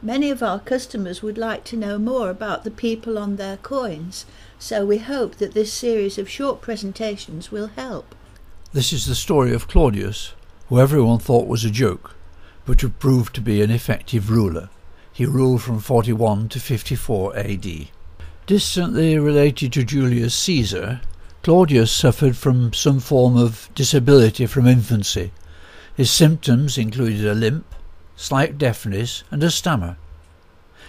Many of our customers would like to know more about the people on their coins, so we hope that this series of short presentations will help. This is the story of Claudius, who everyone thought was a joke, but who proved to be an effective ruler. He ruled from 41 to 54 AD. Distantly related to Julius Caesar, Claudius suffered from some form of disability from infancy. His symptoms included a limp, slight deafness and a stammer.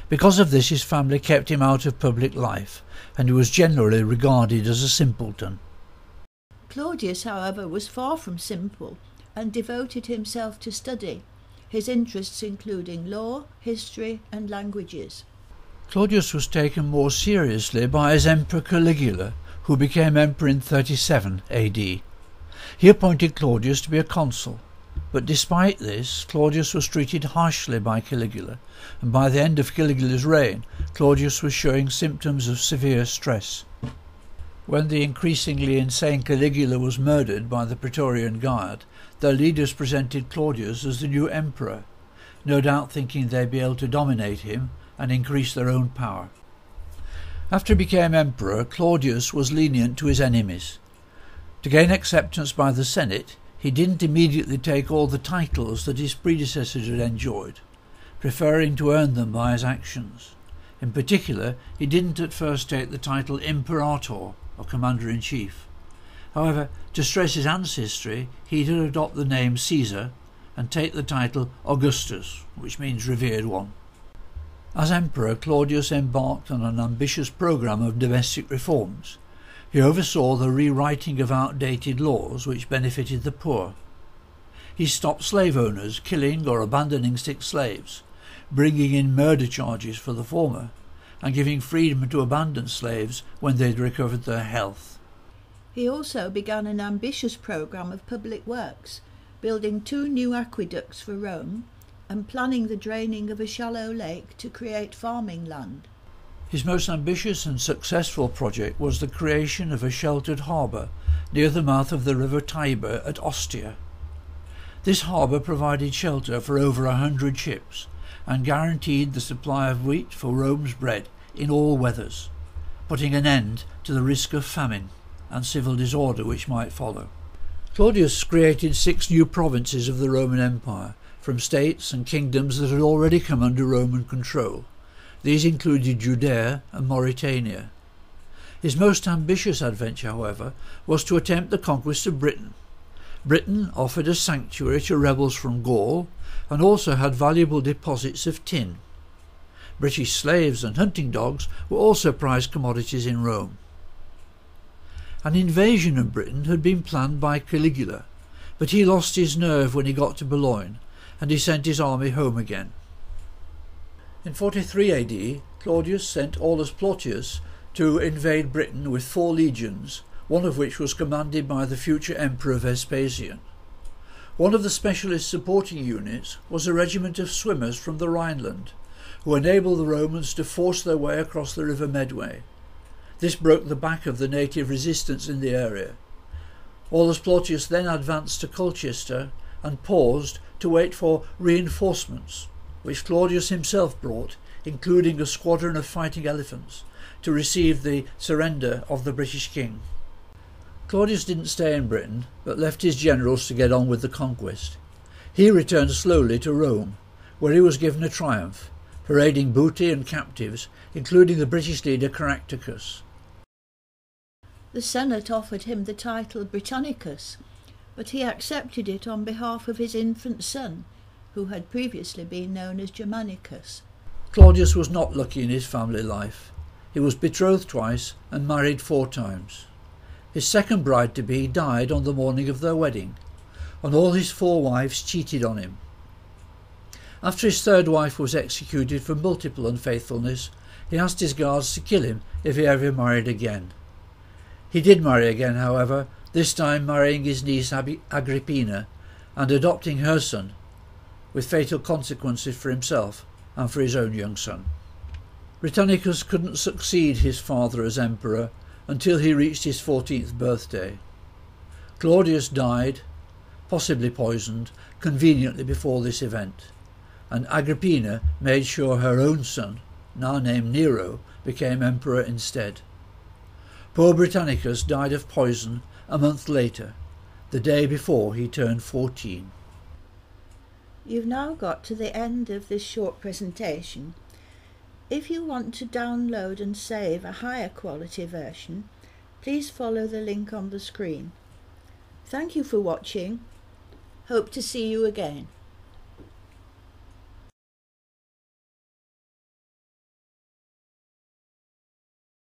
Because of this, his family kept him out of public life, and he was generally regarded as a simpleton. Claudius, however, was far from simple and devoted himself to study, his interests including law, history and languages. Claudius was taken more seriously by his emperor Caligula, who became emperor in 37 AD. He appointed Claudius to be a consul, but despite this, Claudius was treated harshly by Caligula, and by the end of Caligula's reign, Claudius was showing symptoms of severe stress. When the increasingly insane Caligula was murdered by the Praetorian Guard, their leaders presented Claudius as the new emperor, no doubt thinking they'd be able to dominate him and increase their own power. After he became emperor, Claudius was lenient to his enemies. To gain acceptance by the Senate, he didn't immediately take all the titles that his predecessors had enjoyed, preferring to earn them by his actions. In particular, he didn't at first take the title Imperator, or Commander-in-Chief. However, to stress his ancestry, he did adopt the name Caesar and take the title Augustus, which means revered one. As emperor, Claudius embarked on an ambitious programme of domestic reforms. He oversaw the rewriting of outdated laws which benefited the poor. He stopped slave owners killing or abandoning sick slaves, bringing in murder charges for the former, and giving freedom to abandoned slaves when they'd recovered their health. He also began an ambitious programme of public works, building 2 new aqueducts for Rome and planning the draining of a shallow lake to create farming land. His most ambitious and successful project was the creation of a sheltered harbour near the mouth of the river Tiber at Ostia. This harbour provided shelter for over 100 ships and guaranteed the supply of wheat for Rome's bread in all weathers, putting an end to the risk of famine and civil disorder which might follow. Claudius created 6 new provinces of the Roman Empire, from states and kingdoms that had already come under Roman control. These included Judea and Mauritania. His most ambitious adventure, however, was to attempt the conquest of Britain. Britain offered a sanctuary to rebels from Gaul and also had valuable deposits of tin. British slaves and hunting dogs were also prized commodities in Rome. An invasion of Britain had been planned by Caligula, but he lost his nerve when he got to Boulogne, and he sent his army home again. In 43 AD, Claudius sent Aulus Plautius to invade Britain with 4 legions, one of which was commanded by the future Emperor Vespasian. One of the specialist supporting units was a regiment of swimmers from the Rhineland, who enabled the Romans to force their way across the River Medway. This broke the back of the native resistance in the area. Aulus Plautius then advanced to Colchester and paused to wait for reinforcements, which Claudius himself brought, including a squadron of fighting elephants, to receive the surrender of the British king. Claudius didn't stay in Britain, but left his generals to get on with the conquest. He returned slowly to Rome, where he was given a triumph, parading booty and captives, including the British leader Caractacus. The Senate offered him the title Britannicus, but he accepted it on behalf of his infant son, who had previously been known as Germanicus. Claudius was not lucky in his family life. He was betrothed twice and married 4 times. His second bride-to-be died on the morning of their wedding, and all his 4 wives cheated on him. After his 3rd wife was executed for multiple unfaithfulness, he asked his guards to kill him if he ever married again. He did marry again, however, this time marrying his niece Agrippina and adopting her son, with fatal consequences for himself and for his own young son. Britannicus couldn't succeed his father as emperor until he reached his 14th birthday. Claudius died, possibly poisoned, conveniently before this event, and Agrippina made sure her own son, now named Nero, became emperor instead. Poor Britannicus died of poison a month later, the day before he turned 14. You've now got to the end of this short presentation. If you want to download and save a higher quality version, please follow the link on the screen. Thank you for watching. Hope to see you again.